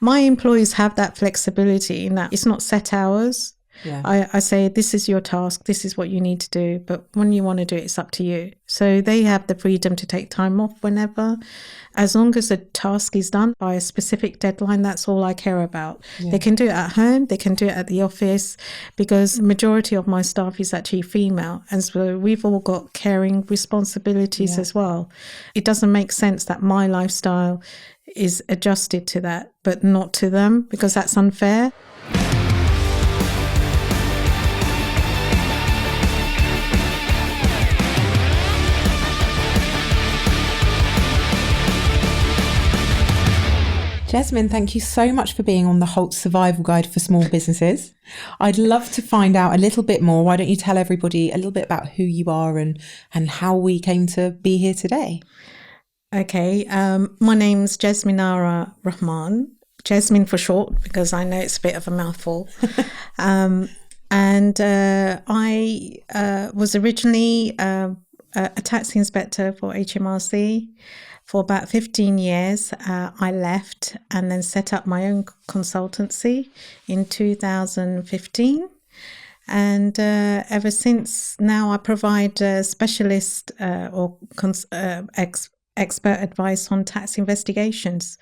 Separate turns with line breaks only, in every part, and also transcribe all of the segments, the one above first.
My employees have that flexibility in that it's not set hours.
Yeah.
I say, this is your task, this is what you need to do, but when you want to do it, it's up to you. So they have the freedom to take time off whenever, as long as the task is done by a specific deadline. That's all I care about.
Yeah.
They can do it at home, they can do it at the office, because the majority of my staff is actually female, and so we've all got caring responsibilities as well. It doesn't make sense that my lifestyle is adjusted to that, but not to them, because that's unfair.
Jesmin, thank you so much for being on the HoLT Survival Guide for Small Businesses. I'd love to find out a little bit more. Why don't you tell everybody a little bit about who you are and how we came to be here today?
Okay, my name's Jesminara Rahman, Jesmin for short, because I know it's a bit of a mouthful. I was originally a tax inspector for HMRC. For about 15 years, I left and then set up my own consultancy in 2015. And ever since now, I provide specialist or expert advice on tax investigations.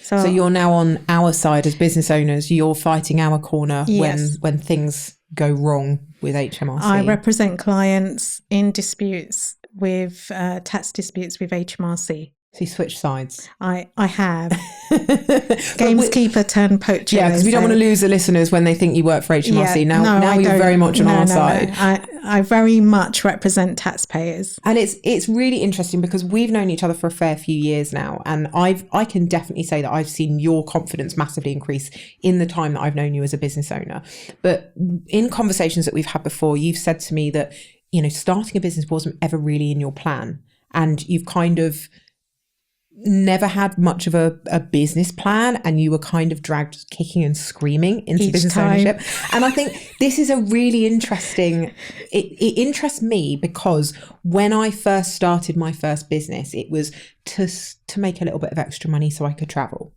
So you're now on our side as business owners. You're fighting our corner when things go wrong with HMRC.
I represent clients in disputes with tax disputes with HMRC.
So you switch sides.
I have. Gameskeeper turned poacher.
Yeah, because we don't want to lose the listeners when they think you work for HMRC. Now you're very much on our side.
I very much represent taxpayers.
And it's really interesting because we've known each other for a fair few years now. And I can definitely say that I've seen your confidence massively increase in the time that I've known you as a business owner. But in conversations that we've had before, you've said to me that, starting a business wasn't ever really in your plan. And you've kind of never had much of a business plan, and you were kind of dragged kicking and screaming into business ownership. And I think this is a really interesting, it interests me because when I first started my first business, it was to make a little bit of extra money so I could travel.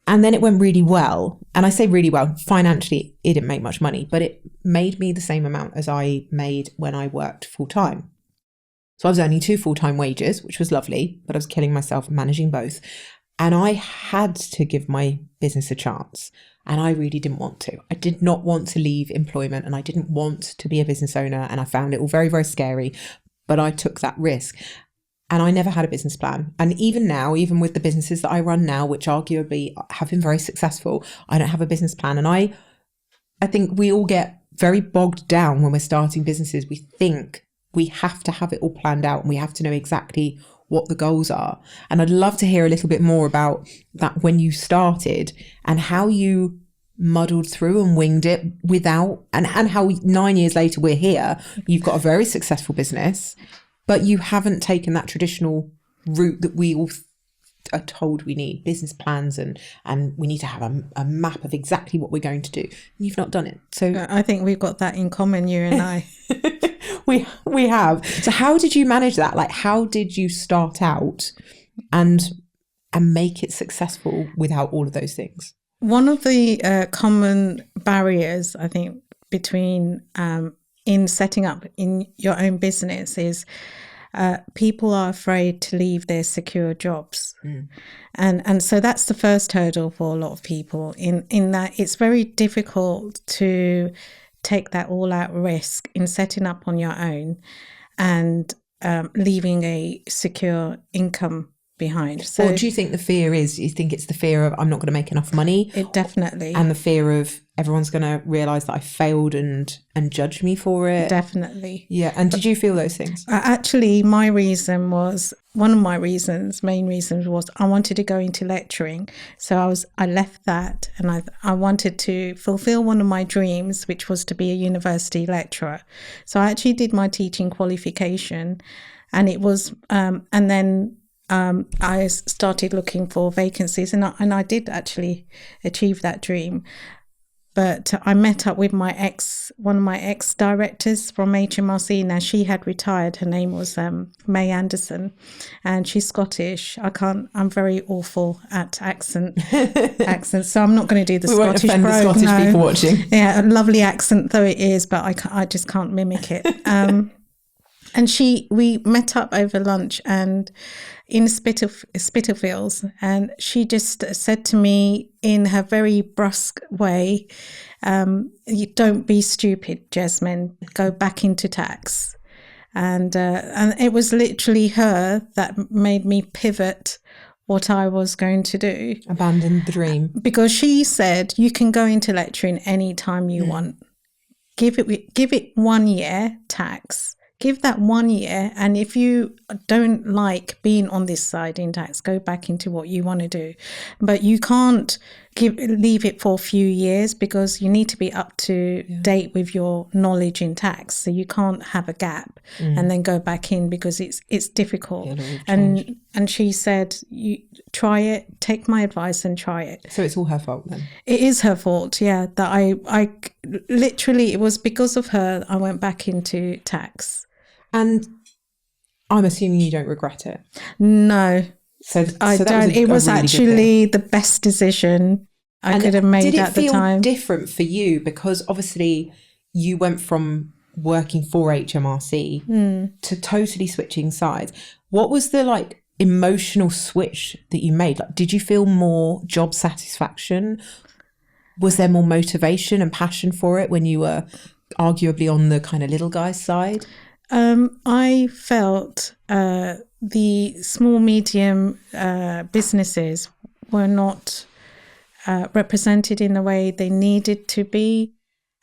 And then it went really well. And I say really well, financially, it didn't make much money, but it made me the same amount as I made when I worked full time. So I was earning 2 full-time wages, which was lovely, but I was killing myself managing both. And I had to give my business a chance. And I really didn't want to. I did not want to leave employment, and I didn't want to be a business owner. And I found it all very, very scary, but I took that risk. And I never had a business plan. And even now, even with the businesses that I run now, which arguably have been very successful, I don't have a business plan. And I think we all get very bogged down when we're starting businesses. We think we have to have it all planned out and we have to know exactly what the goals are. And I'd love to hear a little bit more about that when you started and how you muddled through and winged it without, and how 9 years later we're here, you've got a very successful business, but you haven't taken that traditional route that we all are told we need, business plans and we need to have a map of exactly what we're going to do. You've not done it. So
I think we've got that in common, you and I.
We have. So how did you manage that? Like, how did you start out and make it successful without all of those things?
One of the common barriers, I think, between in setting up in your own business is people are afraid to leave their secure jobs. And so that's the first hurdle for a lot of people in that it's very difficult to take that all-out risk in setting up on your own and leaving a secure income behind. So
what do you think the fear is? You think it's the fear of I'm not going to make enough money?
It definitely.
And the fear of everyone's going to realise that I failed and judge me for it?
Definitely.
Yeah. And did you feel those things?
Actually, my reason was, one of my main reasons was I wanted to go into lecturing. So I left that and I wanted to fulfill one of my dreams, which was to be a university lecturer. So I actually did my teaching qualification, and it was, and then I started looking for vacancies, and I did actually achieve that dream. But I met up with one of my ex-directors from HMRC. Now, she had retired. Her name was May Anderson, and she's Scottish. I'm very awful at accents, so I'm not going to do the Scottish
offend the
brogue.
Scottish people watching.
Yeah, a lovely accent though it is, but I just can't mimic it. And we met up over lunch and in Spitalfields, and she just said to me in her very brusque way, "You don't be stupid, Jesmin. Go back into tax." And it was literally her that made me pivot what I was going to do.
Abandon the dream.
Because she said, you can go into lecturing any time you want. Give it 1 year tax. Give that 1 year, and if you don't like being on this side in tax, go back into what you want to do. But you can't leave it for a few years, because you need to be up to date with your knowledge in tax. So you can't have a gap and then go back in, because it's difficult. And she said, you try it, take my advice and try it.
So it's all her fault then?
It is her fault, yeah. That I literally, it was because of her I went back into tax.
And I'm assuming you don't regret it?
No, I don't. It was really actually the best decision I could have made at the time.
Did it feel different for you? Because obviously you went from working for HMRC to totally switching sides. What was the emotional switch that you made? Did you feel more job satisfaction? Was there more motivation and passion for it when you were arguably on the kind of little guy's side?
I felt the small, medium businesses were not represented in the way they needed to be.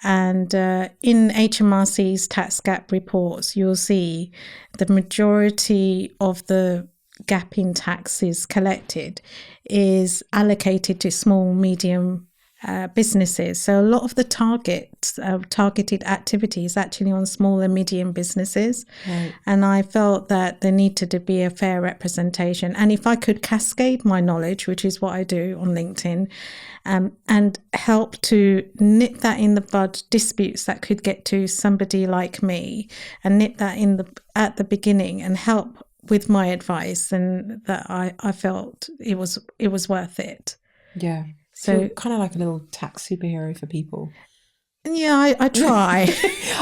And in HMRC's tax gap reports, you'll see the majority of the gap in taxes collected is allocated to small, medium businesses. So a lot of the targeted activities actually on small and medium businesses. Right. And I felt that there needed to be a fair representation. And if I could cascade my knowledge, which is what I do on LinkedIn, and help to nip that in the bud, disputes that could get to somebody like me, and nip that at the beginning and help with my advice, and that I felt it was worth it.
Yeah. So kind of like a little tax superhero for people.
Yeah, I try.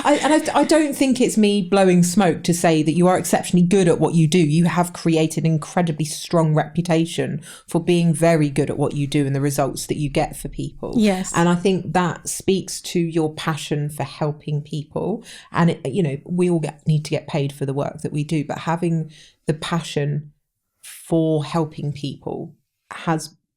I don't think it's me blowing smoke to say that you are exceptionally good at what you do. You have created an incredibly strong reputation for being very good at what you do and the results that you get for people.
Yes.
And I think that speaks to your passion for helping people. And, we all need to get paid for the work that we do, but having the passion for helping people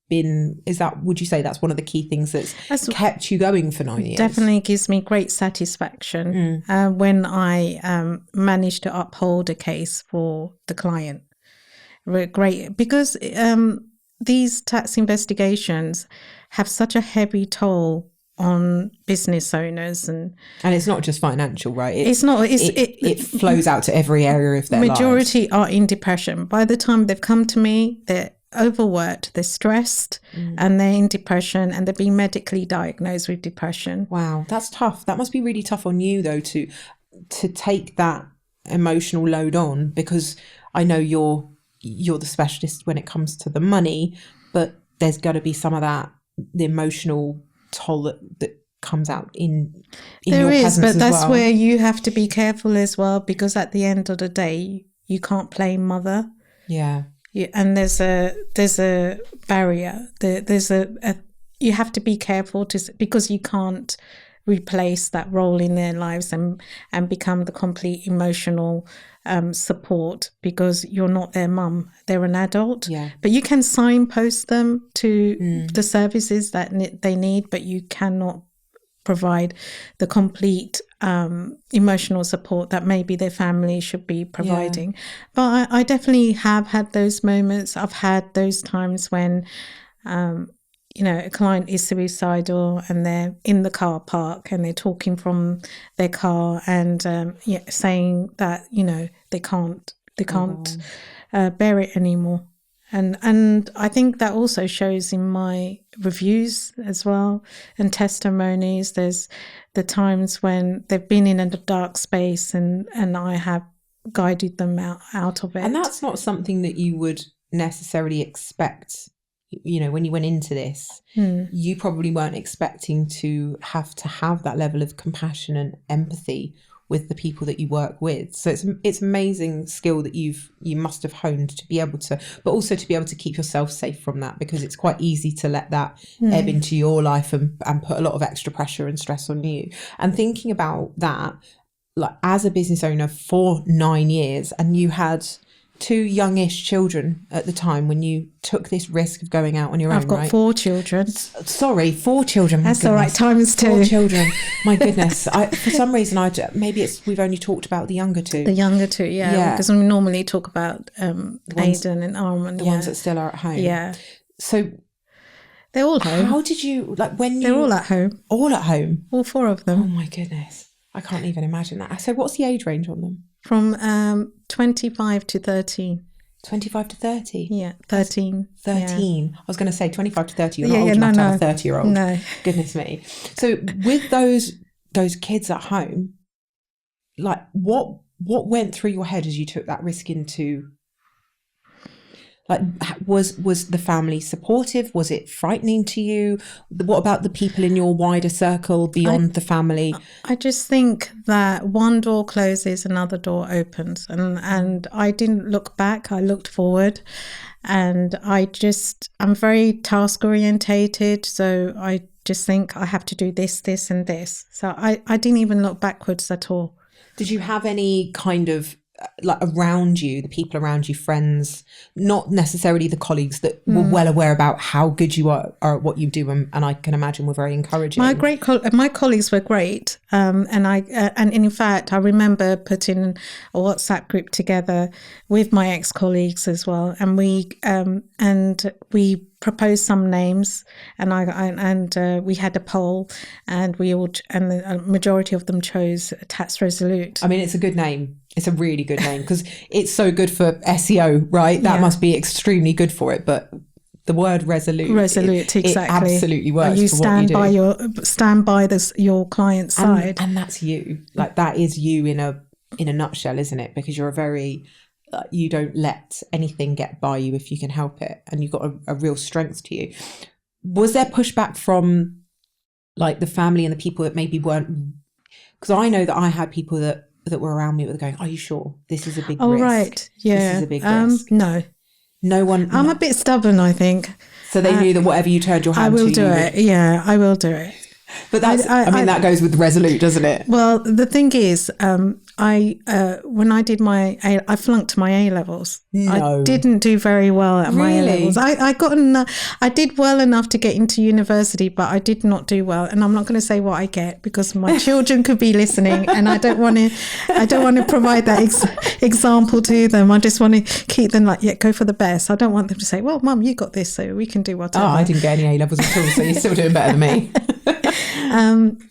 would you say that's one of the key things that's kept you going for 9 years? Definitely
gives me great satisfaction when I managed to uphold a case for the client. Great, because these tax investigations have such a heavy toll on business owners, and
it's not just financial, right?
It
flows out to every area of their lives.
Majority are in depression. By the time they've come to me, they're overworked, they're stressed, and they're in depression, and they're being medically diagnosed with depression.
Wow, that's tough. That must be really tough on you though, to take that emotional load on, because I know you're the specialist when it comes to the money, but there's got to be some of that, the emotional toll that comes out in
there
your
is, but that's
well.
Where you have to be careful as well, because at the end of the day, you can't play mother.
Yeah.
And there's a barrier. There's you have to be careful because you can't replace that role in their lives and become the complete emotional support, because you're not their mum. They're an adult.
Yeah.
But you can signpost them to the services that they need, but you cannot provide the complete emotional support that maybe their family should be providing. Yeah. But I definitely have had those moments. I've had those times when a client is suicidal and they're in the car park and they're talking from their car and saying that they can't bear it anymore. And I think that also shows in my reviews as well and testimonies. There's the times when they've been in a dark space and I have guided them out of it.
And that's not something that you would necessarily expect. You know, when you went into this, you probably weren't expecting to have that level of compassion and empathy with the people that you work with. So it's amazing skill that you must have honed to be able to, but also to be able to keep yourself safe from that, because it's quite easy to let that ebb into your life and put a lot of extra pressure and stress on you. And thinking about that, like as a business owner for 9 years, and you had 2 youngish children at the time when you took this risk of going out on your own,
I've got
right?
4 children.
Sorry, 4 children.
That's all right, times 2.
4 children. My goodness. For some reason, we've only talked about the younger 2.
The younger 2, yeah. Because we normally talk about Aidan and Armand.
The ones that still are at home.
Yeah.
So
they're all home.
How did you, like when
They're all at home.
All at home?
All 4 of them.
Oh my goodness. I can't even imagine that. So what's the age range on them?
From 25 to 13.
25 to 30?
Yeah, 13.
13.
Yeah.
I was going to say 25 to 30. You're not old enough to have a 30-year-old.
No.
Goodness me. So with those kids at home, like what went through your head as you took that risk into, like, was the family supportive? Was it frightening to you? What about the people in your wider circle beyond the family?
I just think that one door closes, another door opens. And I didn't look back. I looked forward. And I'm very task orientated. So I just think I have to do this, this and this. So I didn't even look backwards at all.
Did you have any kind of, like around you, the people around you, friends, not necessarily the colleagues that were well aware about how good you are at what you do, and I can imagine were very encouraging?
My colleagues were great, and in fact I remember putting a WhatsApp group together with my ex-colleagues as well, and we proposed some names, and we had a poll, and the majority of them chose Tax Resolute.
I mean, it's a good name. It's a really good name because it's so good for SEO, right? That must be extremely good for it. But the word resolute,
exactly.
It absolutely works.
You
for
stand
what you
by
do.
stand by your client's side,
and that's you. Like that is you in a nutshell, isn't it? Because you're a very you don't let anything get by you if you can help it, and you've got a real strength to you. Was there pushback from like the family and the people that maybe weren't? Because I know that I had people that were around me that were going, "Are you sure this is a big risk?"
Oh right, yeah.
This is a big risk. No one.
I'm a bit stubborn, I think.
So they knew that whatever you turned your hand to,
I will do it. Yeah, I will do it.
But that's, I mean, that goes with resolute, doesn't it?
Well, the thing is, when I did I flunked my A levels.
No.
I didn't do very well at my A levels. I did well enough to get into university, but I did not do well. And I'm not going to say what I get because my children could be listening, and I don't want to provide that example to them. I just want to keep them like, go for the best. I don't want them to say, well, Mum, you got this, so we can do whatever.
Oh, I didn't get any A levels at all, so you're still doing better than me.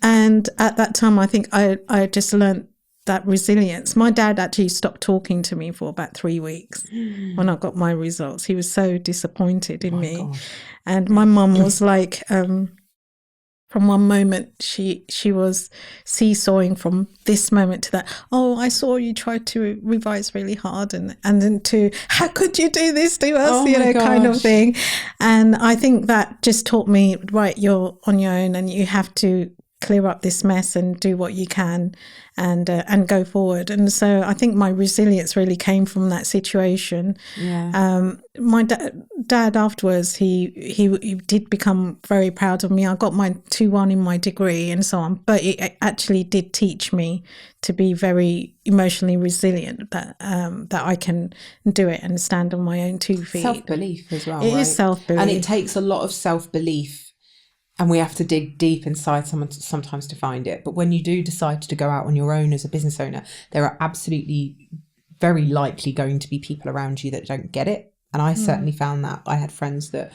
And at that time, I think I just learned that resilience. My dad actually stopped talking to me for about 3 weeks when I got my results. He was so disappointed in me. Gosh. And my mum was like, from one moment, she was seesawing from this moment to that. Oh, I saw you try to revise really hard, and then to, how could you do this to us, kind of thing. And I think that just taught me, right, you're on your own and you have to clear up this mess and do what you can and go forward. And so I think my resilience really came from that situation. Yeah. My dad afterwards, he did become very proud of me. I got my 2-1 in my degree and so on, but it actually did teach me to be very emotionally resilient, that I can do it and stand on my own 2 feet.
Self-belief as well,
It is self-belief.
And it takes a lot of self-belief. And we have to dig deep inside someone sometimes to find it. But when you do decide to go out on your own as a business owner, there are absolutely very likely going to be people around you that don't get it. And I certainly found that. I had friends that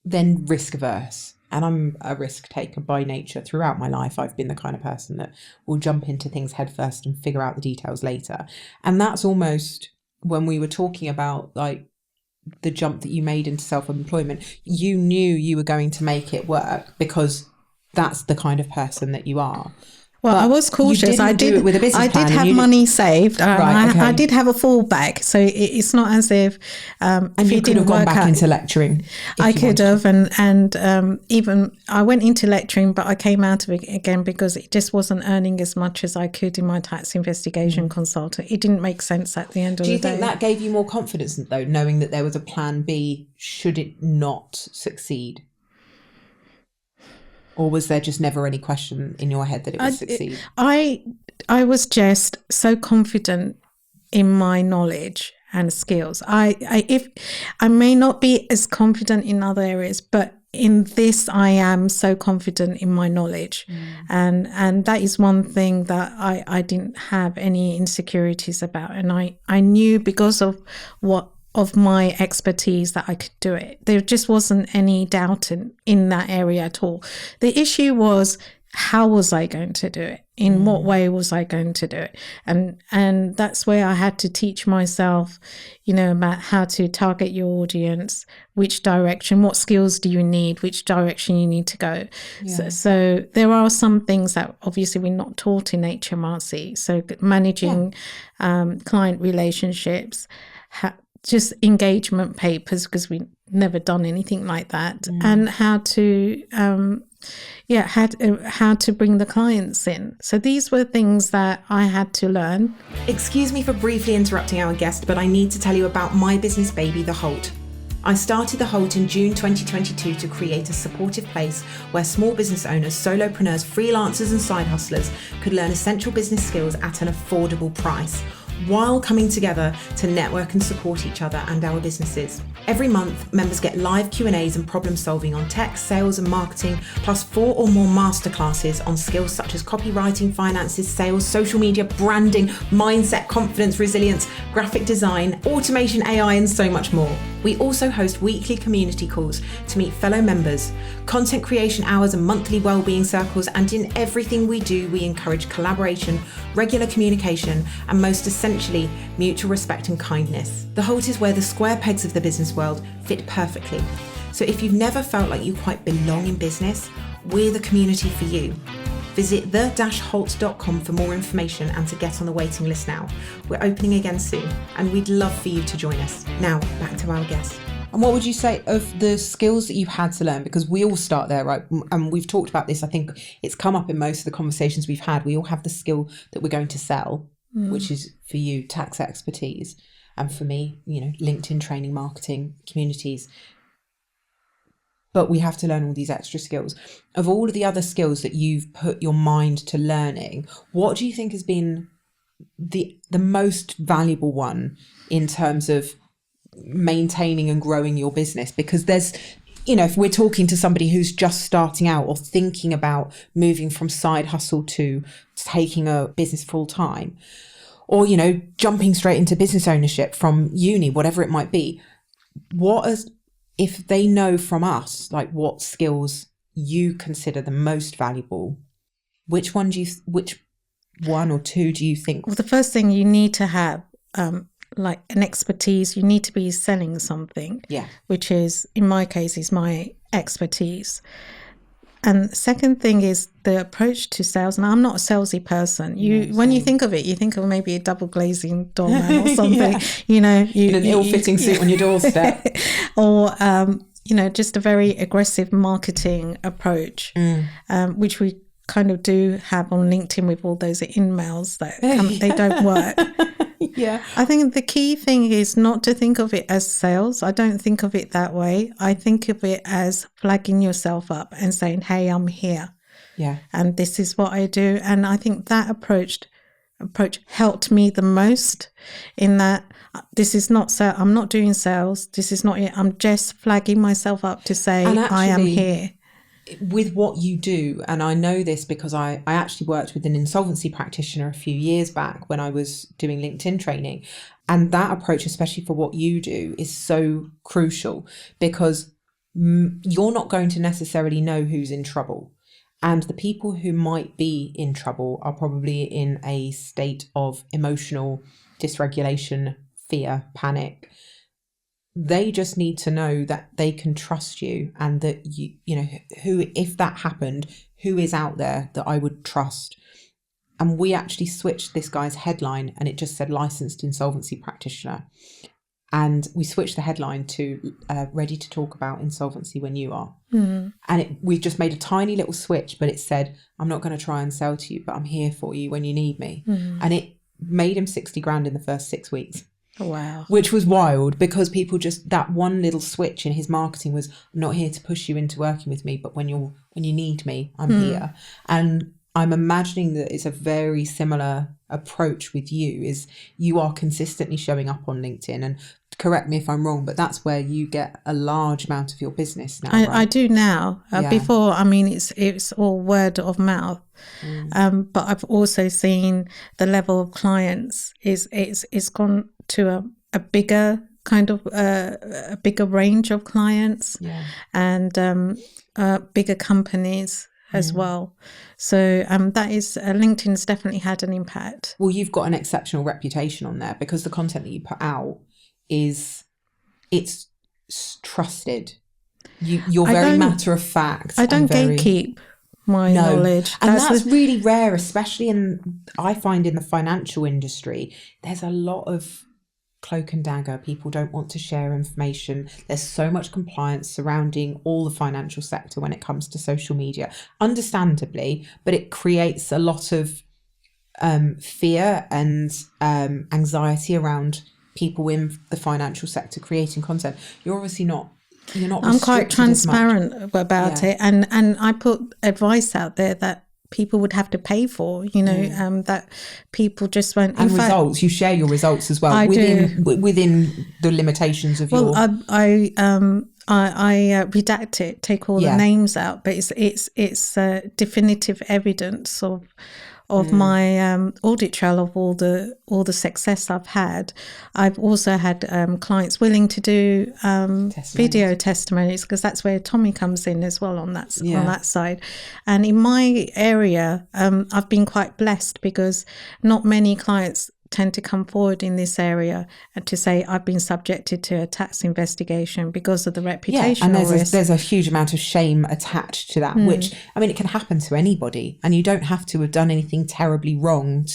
then risk averse. And I'm a risk taker by nature. Throughout my life, I've been the kind of person that will jump into things head first and figure out the details later. And that's almost when we were talking about like the jump that you made into self-employment, you knew you were going to make it work because that's the kind of person that you are.
Well,
But
I was cautious.
I did with a business
I
plan
did
and
have money saved.
Right, okay.
I did have a fallback, so it's not as if
and
if
you
it
could have
didn't
gone
work
back
out,
into lecturing.
I could have, and even I went into lecturing, but I came out of it again because it just wasn't earning as much as I could in my tax investigation consultant. It didn't make sense at the end of the day.
Do you think that gave you more confidence though, knowing that there was a plan B should it not succeed? Or was there just never any question in your head that it would succeed?
I was just so confident in my knowledge and skills. If I may not be as confident in other areas, but in this I am so confident in my knowledge, and that is one thing that I didn't have any insecurities about, and I knew because of my expertise that I could do it. There just wasn't any doubt in that area at all. The issue was, how was I going to do it? In what way was I going to do it? And that's where I had to teach myself, about how to target your audience, which direction, what skills do you need, which direction you need to go. Yeah. So there are some things that obviously we're not taught in HMRC. So managing client relationships, just engagement papers, because we never done anything like that, and how to how to bring the clients in. So these were things that I had to learn.
Excuse me for briefly interrupting our guest, but I need to tell you about my business baby, the HoLT. I started the HoLT in June 2022 to create a supportive place where small business owners, solopreneurs, freelancers and side hustlers could learn essential business skills at an affordable price, while coming together to network and support each other and our businesses. Every month, members get live Q&As and problem solving on tech, sales and marketing, plus 4 or more masterclasses on skills such as copywriting, finances, sales, social media, branding, mindset, confidence, resilience, graphic design, automation, AI, and so much more. We also host weekly community calls to meet fellow members, content creation hours and monthly wellbeing circles, and in everything we do, we encourage collaboration, regular communication, and most essentially, mutual respect and kindness. The HoLT is where the square pegs of the business world fit perfectly. So if you've never felt like you quite belong in business, we're the community for you. Visit the-holt.com for more information and to get on the waiting list now. We're opening again soon, and we'd love for you to join us. Now, back to our guest. And what would you say of the skills that you've had to learn? Because we all start there, right? And we've talked about this. I think it's come up in most of the conversations we've had. We all have the skill that we're going to sell, which is for you, tax expertise. And for me, LinkedIn training, marketing, communities. But we have to learn all these extra skills. Of all of the other skills that you've put your mind to learning, what do you think has been the most valuable one in terms of maintaining and growing your business? Because there's, if we're talking to somebody who's just starting out or thinking about moving from side hustle to taking a business full time, or, jumping straight into business ownership from uni, whatever it might be, if they know from us, like what skills you consider the most valuable, which one or two do you think?
Well, the first thing you need to have, like an expertise, you need to be selling something, which is, in my case, is my expertise. And the second thing is the approach to sales. And I'm not a salesy person. When you think of it, you think of maybe a double glazing doorman or something, in an
ill-fitting suit on your doorstep.
Or, just a very aggressive marketing approach, which we kind of do have on LinkedIn with all those emails that they don't work.
Yeah.
I think the key thing is not to think of it as sales. I don't think of it that way. I think of it as flagging yourself up and saying, hey, I'm here.
Yeah.
And this is what I do. And I think that approach helped me the most, in that this is not I'm not doing sales. This is not it. I'm just flagging myself up to say, I am here.
With what you do, and I know this because I actually worked with an insolvency practitioner a few years back when I was doing LinkedIn training, and that approach, especially for what you do, is so crucial, because you're not going to necessarily know who's in trouble, and the people who might be in trouble are probably in a state of emotional dysregulation, fear, panic. they just need to know that they can trust you, and that you know, who, if that happened, who is out there that I would trust. And we actually switched this guy's headline, and it just said licensed insolvency practitioner. And we switched the headline to ready to talk about insolvency when you are. And we just made a tiny little switch, but it said, I'm not going to try and sell to you, but I'm here for you when you need me. And it made him 60 grand in the first 6 weeks.
Wow.
Which was wild, because people just, that one little switch in his marketing was, I'm not here to push you into working with me, but when you need me, I'm here. And I'm imagining that it's a very similar approach with you, is you are consistently showing up on LinkedIn, and correct me if I'm wrong, but that's where you get a large amount of your business now, right?
I do now. Before, I mean, it's all word of mouth. But I've also seen the level of clients it's gone to a bigger kind of a bigger range of clients, and bigger companies as well. So that is LinkedIn's definitely had an impact.
Well, you've got an exceptional reputation on there, because the content that you put out it's trusted. You're very matter of fact.
I don't gatekeep my knowledge.
And that's really rare, especially I find in the financial industry, there's a lot of cloak and dagger. People don't want to share information. There's so much compliance surrounding all the financial sector when it comes to social media, understandably, but it creates a lot of fear and anxiety around people in the financial sector creating content. You're obviously not. I'm
quite transparent about it, and I put advice out there that people would have to pay for, that people just won't.
And results, you share your results as well within the limitations of your.
Well, I redact it, take all the names out, but it's definitive evidence of my audit trail of all the success I've had. I've also had clients willing to do video testimonies, because that's where Tommy comes in as well on that side. And in my area, I've been quite blessed, because not many clients tend to come forward in this area and to say, I've been subjected to a tax investigation because of the reputational risk.
There's a huge amount of shame attached to that, which, I mean, it can happen to anybody, and you don't have to have done anything terribly wrong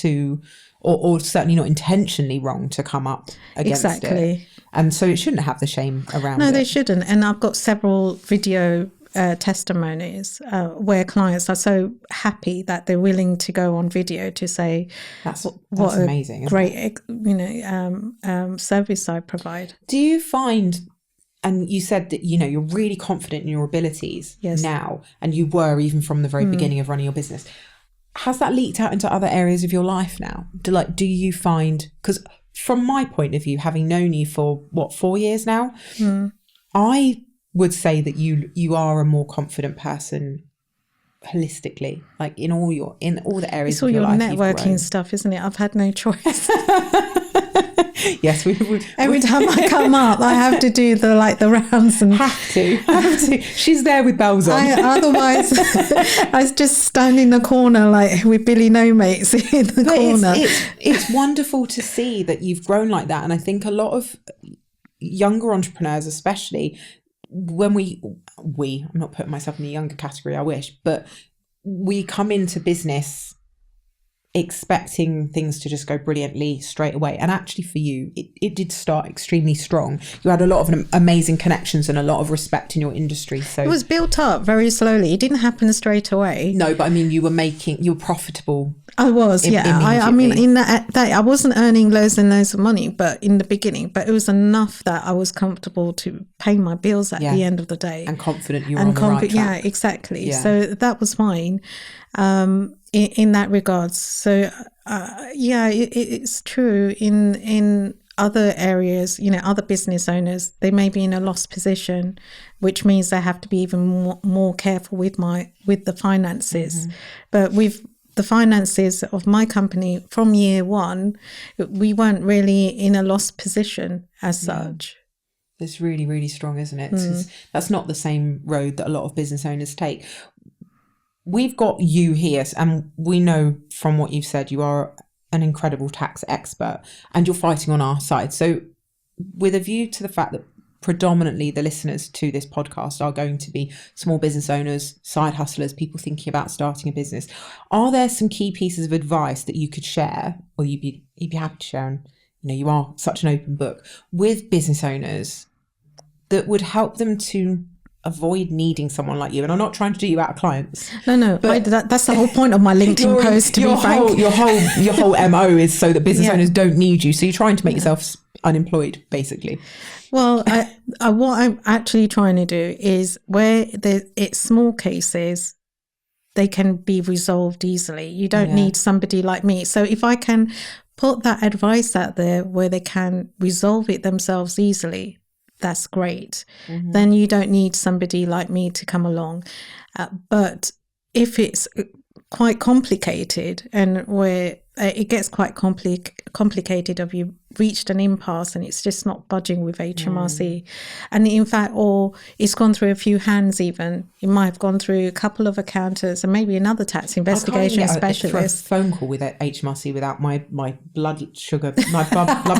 or certainly not intentionally wrong to come up against it. And so it shouldn't have the shame around it.
No, they shouldn't. And I've got several video testimonies where clients are so happy that they're willing to go on video to say
that's
what
amazing,
a great service I provide.
Do you find, and you said that you're really confident in your abilities now, and you were even from the very beginning of running your business, has that leaked out into other areas of your life now? Do you find, because from my point of view, having known you for 4 years now, I would say that you are a more confident person holistically, like in all the areas of your life.
It's all your networking stuff, isn't it? I've had no choice.
Yes,
every time I come up, I have to do the rounds and
have to. She's there with bells on.
Otherwise, I was just standing in the corner with Billy No Mates in the corner.
It's wonderful to see that you've grown like that, and I think a lot of younger entrepreneurs, especially, when I'm not putting myself in the younger category, I wish, but we come into business expecting things to just go brilliantly straight away. And actually for you, it did start extremely strong. You had a lot of amazing connections and a lot of respect in your industry. So
it was built up very slowly. It didn't happen straight away.
No, but I mean, you were profitable.
I was, I mean, in that I wasn't earning loads and loads of money, but in the beginning, but it was enough that I was comfortable to pay my bills at the end of the day.
And confident you were on the right track.
Yeah, exactly. Yeah. So that was fine. In that regards. So it's true in other areas, other business owners, they may be in a lost position, which means they have to be even more careful with the finances. But with the finances of my company from year one, we weren't really in a lost position as such.
It's really, really strong, isn't it? That's not the same road that a lot of business owners take. We've got you here, and we know from what you've said, you are an incredible tax expert and you're fighting on our side. So with a view to the fact that predominantly the listeners to this podcast are going to be small business owners, side hustlers, people thinking about starting a business. Are there some key pieces of advice that you could share, or you'd be happy to share, and you are such an open book, with business owners that would help them to avoid needing someone like you? And I'm not trying to do you out of clients.
No. That's the whole point of my LinkedIn post, to be frank. Your
whole MO is so that business owners don't need you. So you're trying to make yourself unemployed, basically.
Well, what I'm actually trying to do is where it's small cases, they can be resolved easily. You don't need somebody like me. So if I can put that advice out there where they can resolve it themselves easily, that's great. Mm-hmm. Then you don't need somebody like me to come along. But if it's quite complicated and where it gets quite complicated, if you reached an impasse and it's just not budging with HMRC, and in fact, or it's gone through a few hands, even it might have gone through a couple of accountants and maybe another tax investigation specialist.
For a phone call with HMRC without my blood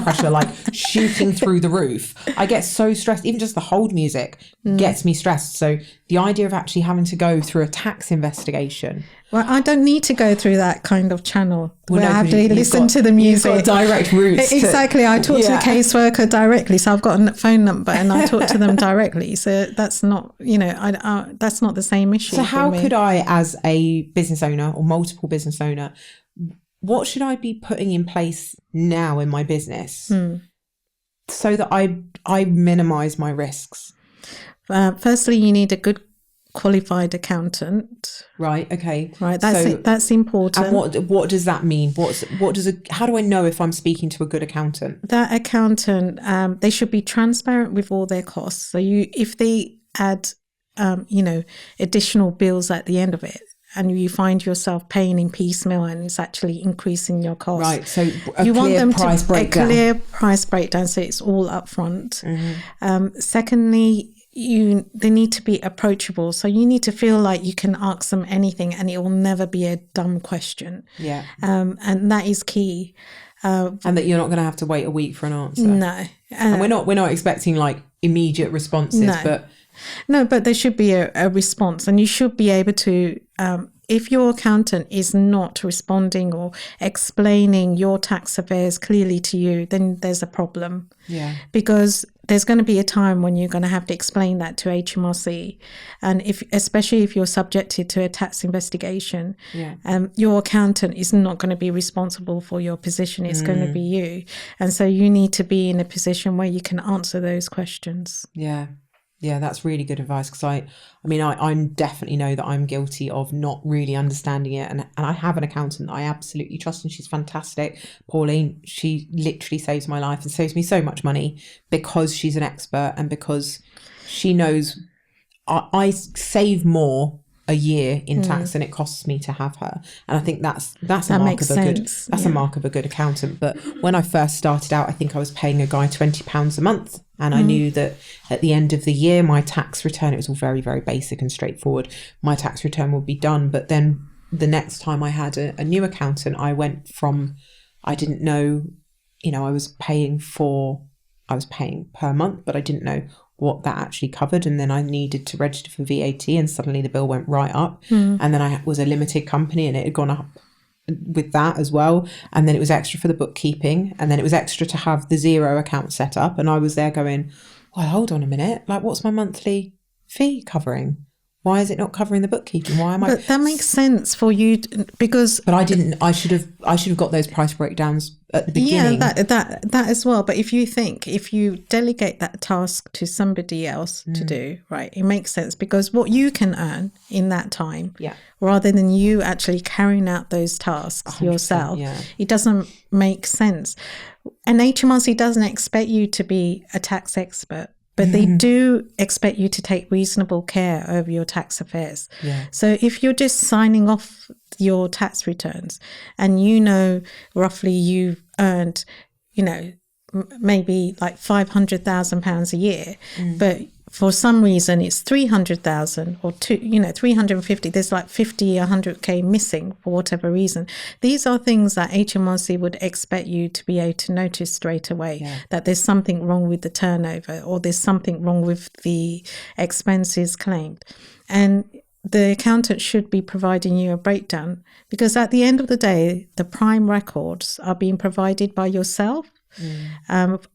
pressure like shooting through the roof. I get so stressed. Even just the hold music gets me stressed. So the idea of actually having to go through a tax investigation.
Well, I don't need to go through that kind of channel where I have to listen to the music.
You've got direct routes.
Exactly. I talk to the caseworker directly. So I've got a phone number and I talk to them directly. So that's not, that's not the same issue.
So how could I, as a business owner or multiple business owner, what should I be putting in place now in my business so that I minimize my risks?
Firstly, you need a good qualified accountant.
Right. Okay.
Right. That's important.
And what does that mean? How do I know if I'm speaking to a good accountant?
That accountant, they should be transparent with all their costs. So if they add, additional bills at the end of it, and you find yourself paying in piecemeal and it's actually increasing your costs.
Right. So a clear
price breakdown. So it's all up front. Mm-hmm. Secondly, they need to be approachable. So you need to feel like you can ask them anything and it will never be a dumb question.
Yeah.
And that is key.
And that you're not going to have to wait a week for an answer.
No.
And we're not expecting like immediate responses, but
there should be a response, and you should be able to, if your accountant is not responding or explaining your tax affairs clearly to you, then there's a problem.
Yeah.
Because there's going to be a time when you're going to have to explain that to HMRC. And especially if you're subjected to a tax investigation, your accountant is not going to be responsible for your position. It's going to be you. And so you need to be in a position where you can answer those questions.
Yeah. Yeah, that's really good advice, because I definitely know that I'm guilty of not really understanding it. And I have an accountant that I absolutely trust, and she's fantastic. Pauline, she literally saves my life and saves me so much money because she's an expert and because she knows I save more a year in tax than it costs me to have her. And I think that's a mark of a mark of a good accountant. But when I first started out, I think I was paying a guy £20 a month. And I knew that at the end of the year, my tax return, it was all very, very basic and straightforward. My tax return would be done. But then the next time I had a new accountant, I went from, I didn't know, I was paying per month, but I didn't know what that actually covered. And then I needed to register for VAT, and suddenly the bill went right up. And then I was a limited company and it had gone up with that as well. And then it was extra for the bookkeeping, and then it was extra to have the zero account set up. And I was there going, well, hold on a minute, like, what's my monthly fee covering? Why is it not covering the bookkeeping? Why am I?
But that makes sense for you because.
But I didn't. I should have got those price breakdowns at the beginning.
Yeah, that as well. But if you delegate that task to somebody else to do, right, it makes sense, because what you can earn in that time, rather than you actually carrying out those tasks yourself, it doesn't make sense. And HMRC doesn't expect you to be a tax expert, but they do expect you to take reasonable care over your tax affairs.
Yeah.
So if you're just signing off your tax returns and roughly you've earned, maybe like £500,000 a year, but for some reason it's 300,000 or 350, there's like 50, 100K missing for whatever reason. These are things that HMRC would expect you to be able to notice straight away, that there's something wrong with the turnover or there's something wrong with the expenses claimed. And the accountant should be providing you a breakdown, because at the end of the day, the prime records are being provided by yourself.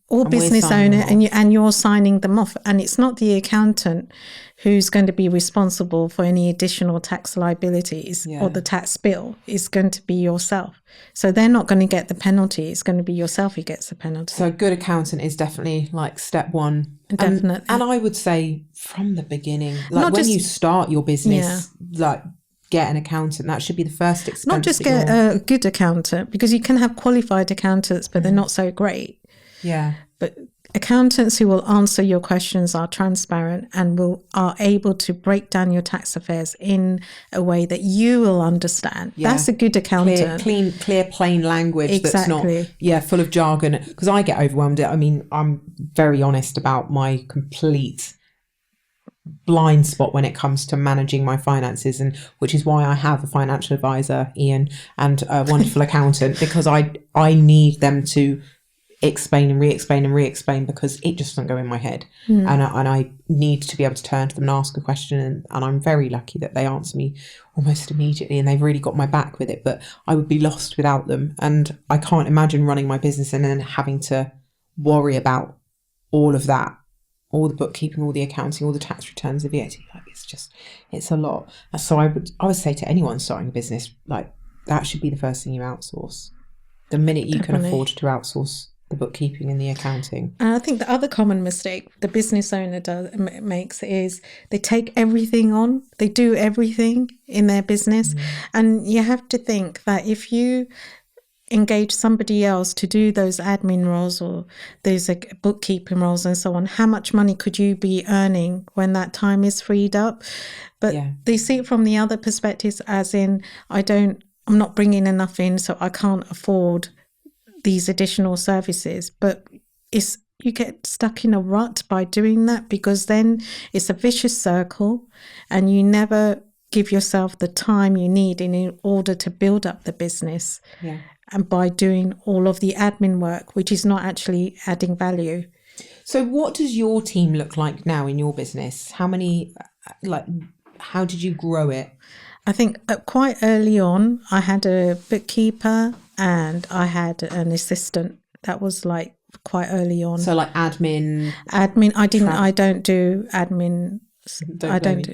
Or business owner, and you're signing them off, and it's not the accountant who's going to be responsible for any additional tax liabilities or the tax bill. It's going to be yourself, so they're not going to get the penalty. It's going to be yourself who gets the penalty.
So a good accountant is definitely like step one.
Definitely.
And I would say from the beginning, like when you start your business, like get an accountant. That should be the first expense.
Not just get a good accountant, because you can have qualified accountants, but they're not so great.
Yeah.
But accountants who will answer your questions, are transparent, and are able to break down your tax affairs in a way that you will understand. Yeah. That's a good accountant.
Clear, plain language. Exactly. That's not full of jargon. Because I get overwhelmed. I mean, I'm very honest about my complete blind spot when it comes to managing my finances, and which is why I have a financial advisor, Ian, and a wonderful accountant, because I need them to explain and re-explain, because it just doesn't go in my head. And I need to be able to turn to them and ask a question, and I'm very lucky that they answer me almost immediately, and they've really got my back with it. But I would be lost without them, and I can't imagine running my business and then having to worry about all of that, all the bookkeeping, all the accounting, all the tax returns, the VAT. Like, it's a lot. So I would say to anyone starting a business, like, that should be the first thing you outsource the minute you can afford to outsource the bookkeeping and the accounting. And I
think the other common mistake the business owner makes is they take everything on. They do everything in their business. And you have to think that if you engage somebody else to do those admin roles or those bookkeeping roles and so on, how much money could you be earning when that time is freed up? But they see it from the other perspectives, as in, I'm not bringing enough in, so I can't afford these additional services. But you get stuck in a rut by doing that, because then it's a vicious circle and you never give yourself the time you need in order to build up the business. And by doing all of the admin work, which is not actually adding value.
So what does your team look like now in your business? How did you grow it?
I think quite early on, I had a bookkeeper and I had an assistant. That was like quite early on.
So like admin.
I don't do admin. I don't do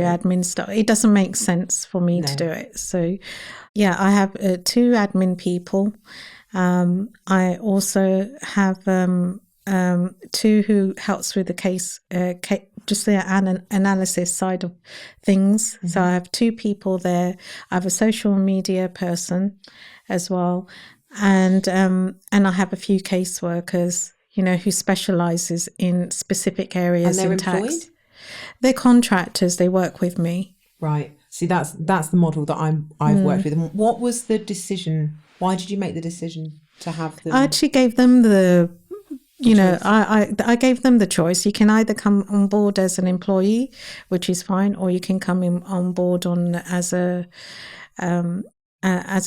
admin stuff. It doesn't make sense for me to do it. So I have 2 admin people. I also have 2 who helps with the case, just the analysis side of things. So I have 2 people there. I have a social media person as well, and I have a few caseworkers, who specialises in specific areas in tax.
Employed?
They're contractors. They work with me.
Right. See, that's the model that I've worked with. And what was the decision? Why did you make the decision to have them?
I actually gave them I gave them the choice. You can either come on board as an employee, which is fine, or you can come on board as a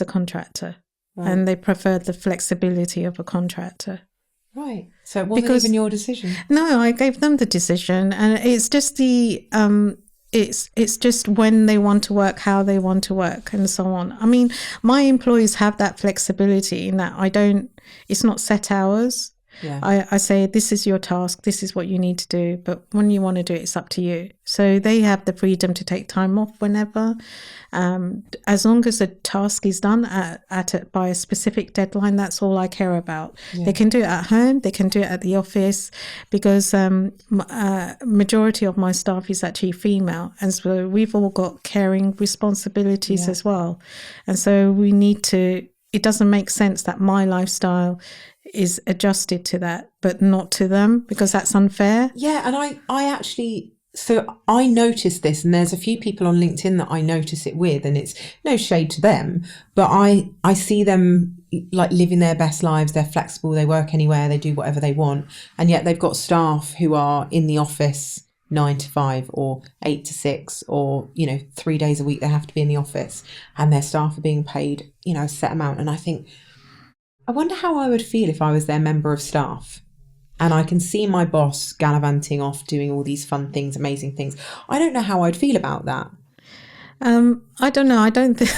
contractor. Right. And they preferred the flexibility of a contractor.
Right. So it wasn't even your decision.
No, I gave them the decision, and it's just it's just when they want to work, how they want to work, and so on. I mean, my employees have that flexibility in that it's not set hours. I say, this is your task, this is what you need to do, but when you want to do it, it's up to you. So they have the freedom to take time off whenever, as long as the task is done by a specific deadline. That's all I care about. They can do it at home, they can do it at the office, because majority of my staff is actually female, and so we've all got caring responsibilities as well. And so it doesn't make sense that my lifestyle is adjusted to that, but not to them, because that's unfair.
Yeah, and I noticed this, and there's a few people on LinkedIn that I notice it with, and it's no shade to them, but I see them like living their best lives. They're flexible, they work anywhere, they do whatever they want, and yet they've got staff who are in the office 9 to 5 or 8 to 6, or, 3 days a week they have to be in the office, and their staff are being paid, a set amount. And I think, I wonder how I would feel if I was their member of staff. And I can see my boss gallivanting off, doing all these fun things, amazing things. I don't know how I'd feel about that.
I don't know. I don't think.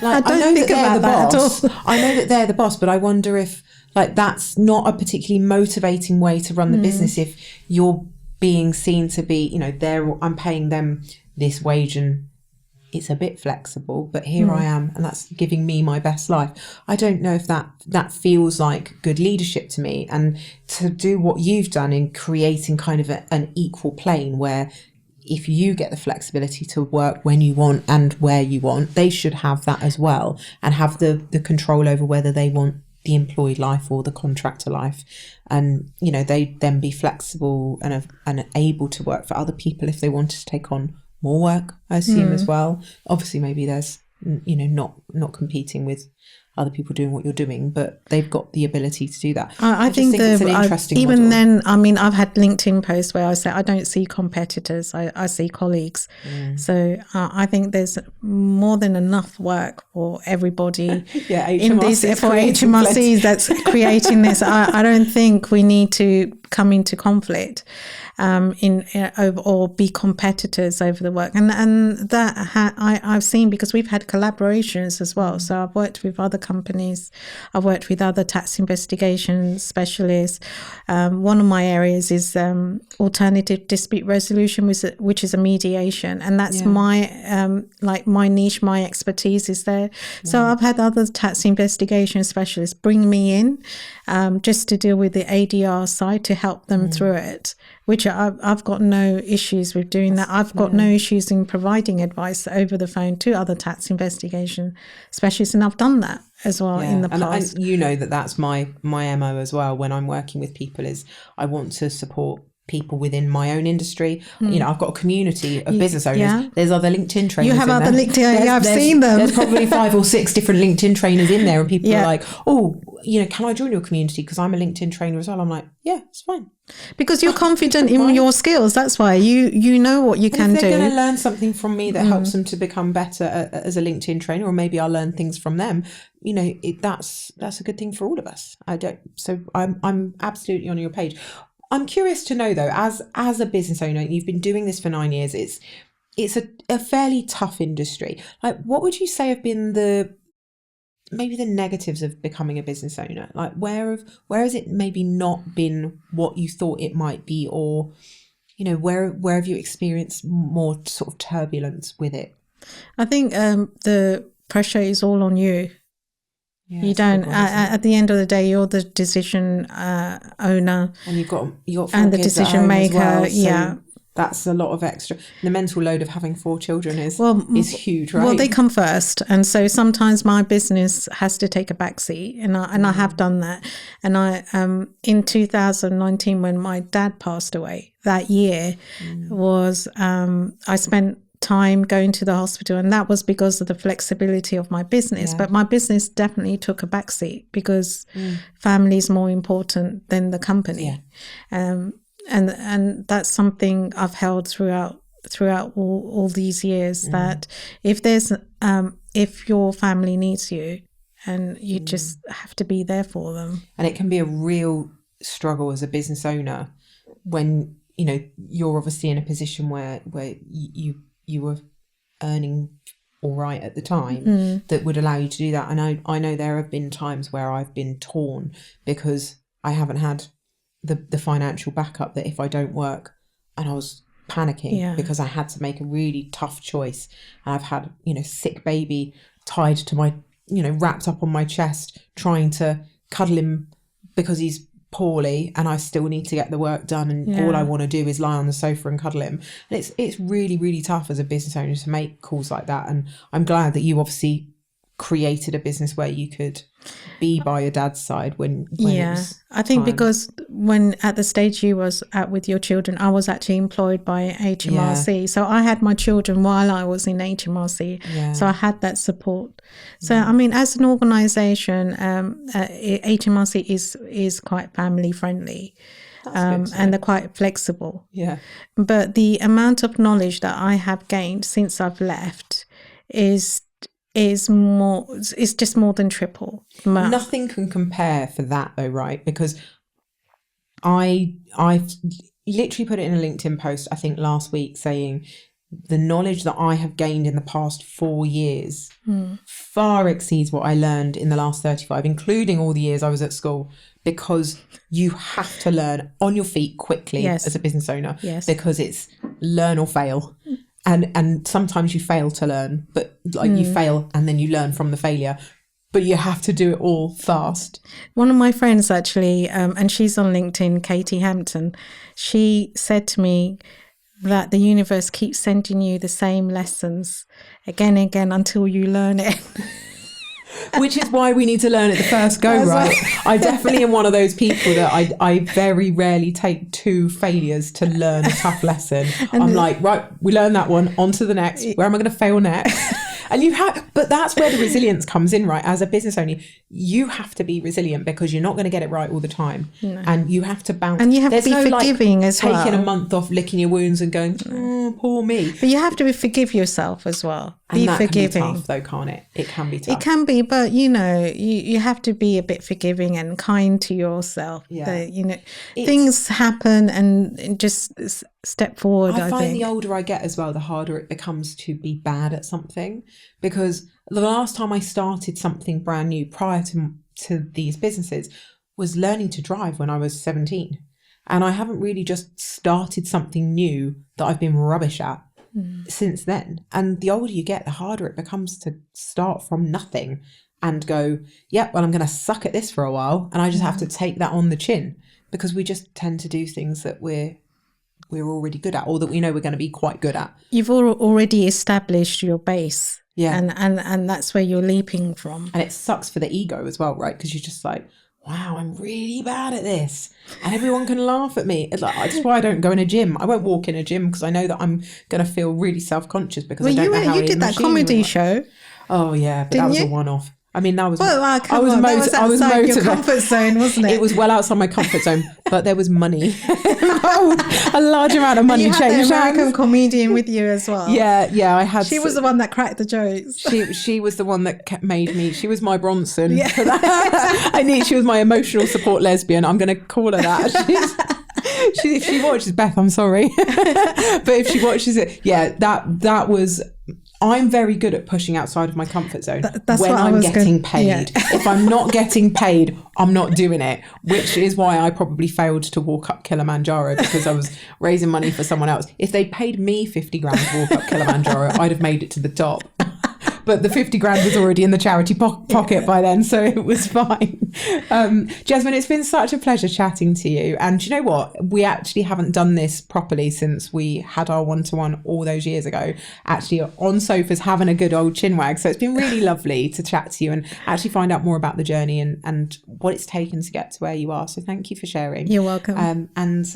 I know that they're the boss. I know that they're the boss, but I wonder if that's not a particularly motivating way to run the business. If you're being seen to be, I'm paying them this wage and it's a bit flexible, but here I am, and that's giving me my best life. I don't know if that feels like good leadership to me. And to do what you've done in creating kind of an equal plane where, if you get the flexibility to work when you want and where you want, they should have that as well, and have the control over whether they want the employed life or the contractor life. And, they then be flexible and able to work for other people if they wanted to take on more work, I assume, as well. Obviously, maybe there's, not competing with other people doing what you're doing, but they've got the ability to do that.
I think
it's an interesting
even
model.
then, I mean, I've had LinkedIn posts where I say I don't see competitors, I see colleagues. So I think there's more than enough work for everybody in this, for HMRCs that's creating this. I don't think we need to come into conflict or be competitors over the work, and that I've seen, because we've had collaborations as well. So I've worked with other companies, I've worked with other tax investigation specialists. One of my areas is alternative dispute resolution, which is a mediation, and that's my my niche, my expertise is there. So I've had other tax investigation specialists bring me in just to deal with the ADR side, to help them through it, which I've got no issues with doing that. I've got no issues in providing advice over the phone to other tax investigation specialists, and I've done that as well in the past.
And that's my MO as well when I'm working with people, is I want to support people within my own industry. I've got a community of business owners. There's other LinkedIn trainers.
You have other LinkedIn. I've seen them.
There's probably 5 or 6 different LinkedIn trainers in there, and people are like, "Oh, can I join your community? Because I'm a LinkedIn trainer as well." I'm like, "Yeah, it's fine."
Because you're confident in your skills. That's why you know what you can do.
If they're going to learn something from me that helps them to become better as a LinkedIn trainer, or maybe I'll learn things from them. That's a good thing for all of us. I'm absolutely on your page. I'm curious to know though, as a business owner, you've been doing this for 9 years. It's a fairly tough industry. Like, what would you say have been maybe the negatives of becoming a business owner? Like, where has it maybe not been what you thought it might be, or where have you experienced more sort of turbulence with it?
I think the pressure is all on you. Yeah, you don't. At the end of the day, you're the decision owner,
and you've got
and the decision maker.
Well, so that's a lot of extra. The mental load of having 4 children is huge, right?
Well, they come first, and so sometimes my business has to take a backseat, and I have done that. And I in 2019, when my dad passed away, that year was I spent time going to the hospital, and that was because of the flexibility of my business. But my business definitely took a backseat because family is more important than the company. And that's something I've held throughout all these years, that if your family needs you, and you just have to be there for them.
And it can be a real struggle as a business owner when you're obviously in a position where you were earning all right at the time that would allow you to do that. And I know there have been times where I've been torn because I haven't had the financial backup, that if I don't work, and I was panicking because I had to make a really tough choice. And I've had, sick baby tied to my, wrapped up on my chest, trying to cuddle him because he's poorly, and I still need to get the work done, and all I want to do is lie on the sofa and cuddle him. And it's really, really tough as a business owner to make calls like that. And I'm glad that you obviously created a business where you could be by your dad's side when it was
I think
time.
Because when at the stage you was at with your children, I was actually employed by HMRC, so I had my children while I was in HMRC, so I had that support. So I mean, as an organisation, HMRC is quite family friendly. and they're quite flexible.
Yeah.
But the amount of knowledge that I have gained since I've left is just more than triple.
Nothing can compare for that though, right? Because I literally put it in a LinkedIn post, I think last week, saying the knowledge that I have gained in the past 4 years far exceeds what I learned in the last 35, including all the years I was at school, because you have to learn on your feet quickly as a business owner, because it's learn or fail. And sometimes you fail to learn, but you fail and then you learn from the failure. But you have to do it all fast.
One of my friends actually, and she's on LinkedIn, Katie Hampton, she said to me that the universe keeps sending you the same lessons again and again until you learn it.
Which is why we need to learn it the first go, right? I definitely am one of those people that I very rarely take 2 failures to learn a tough lesson. I'm like, right, we learned that one, on to the next. Where am I going to fail next? And but that's where the resilience comes in, right? As a business owner, you have to be resilient because you're not going to get it right all the time. No. And you have to bounce.
And you have to be forgiving as well.
Taking a month off, licking your wounds and going, oh, poor me.
But you have to forgive yourself as well.
And that
forgiving.
Can be tough though, can't it? It can be tough.
It can be, but you have to be a bit forgiving and kind to yourself.
Yeah.
Things happen and just step forward. I
find
think
the older I get as well, the harder it becomes to be bad at something, because the last time I started something brand new prior to these businesses was learning to drive when I was 17. And I haven't really just started something new that I've been rubbish at since then. And the older you get, the harder it becomes to start from nothing and go, I'm going to suck at this for a while. And I just have to take that on the chin, because we just tend to do things that we're already good at, or that we know we're going to be quite good at.
You've already established your base.
Yeah.
And that's where you're leaping from.
And it sucks for the ego as well, right? Because you're just like, wow, I'm really bad at this. And everyone can laugh at me. It's like, that's why I don't go in a gym. I won't walk in a gym because I know that I'm going to feel really self-conscious because I don't know how
you did that comedy show.
Oh, yeah. But that was a one-off. I mean, that was...
that was outside your comfort zone, wasn't it?
It was well outside my comfort zone, but there was money. A large amount of money.
And you had the American comedian with you as well.
Yeah, I had...
She was the one that cracked the jokes.
She was the one that made me... She was my Bronson. Yeah. She was my emotional support lesbian. I'm going to call her that. If she watches, Beth, I'm sorry. But if she watches it, that was... I'm very good at pushing outside of my comfort zone when I'm getting paid. Yeah. If I'm not getting paid, I'm not doing it, which is why I probably failed to walk up Kilimanjaro, because I was raising money for someone else. If they paid me 50 grand to walk up Kilimanjaro, I'd have made it to the top. But the 50 grand was already in the charity pocket by then, so it was fine. Jesmin, it's been such a pleasure chatting to you. And do you know what? We actually haven't done this properly since we had our one-to-one all those years ago, actually on sofas having a good old chinwag. So it's been really lovely to chat to you and actually find out more about the journey and what it's taken to get to where you are. So thank you for sharing.
You're welcome.
And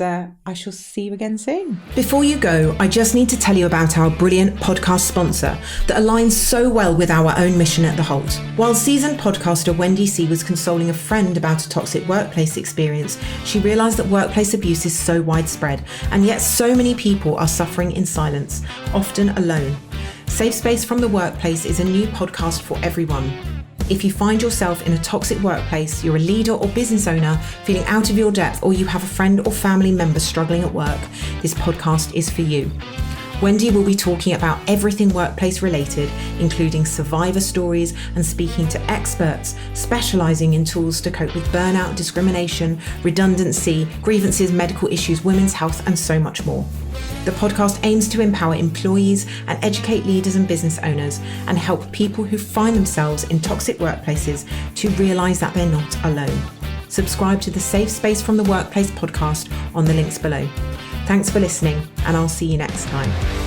I shall see you again soon.
Before you go, I just need to tell you about our brilliant podcast sponsor that aligns so well with our own mission at the HoLT. While seasoned podcaster Wendy C was consoling a friend about a toxic workplace experience, she realised that workplace abuse is so widespread, and yet so many people are suffering in silence, often alone. Safe Space from the Workplace is a new podcast for everyone. If you find yourself in a toxic workplace, you're a leader or business owner feeling out of your depth, or you have a friend or family member struggling at work, this podcast is for you. Wendy will be talking about everything workplace related, including survivor stories and speaking to experts specialising in tools to cope with burnout, discrimination, redundancy, grievances, medical issues, women's health, and so much more. The podcast aims to empower employees and educate leaders and business owners and help people who find themselves in toxic workplaces to realise that they're not alone. Subscribe to the Safe Space from the Workplace podcast on the links below. Thanks for listening, and I'll see you next time.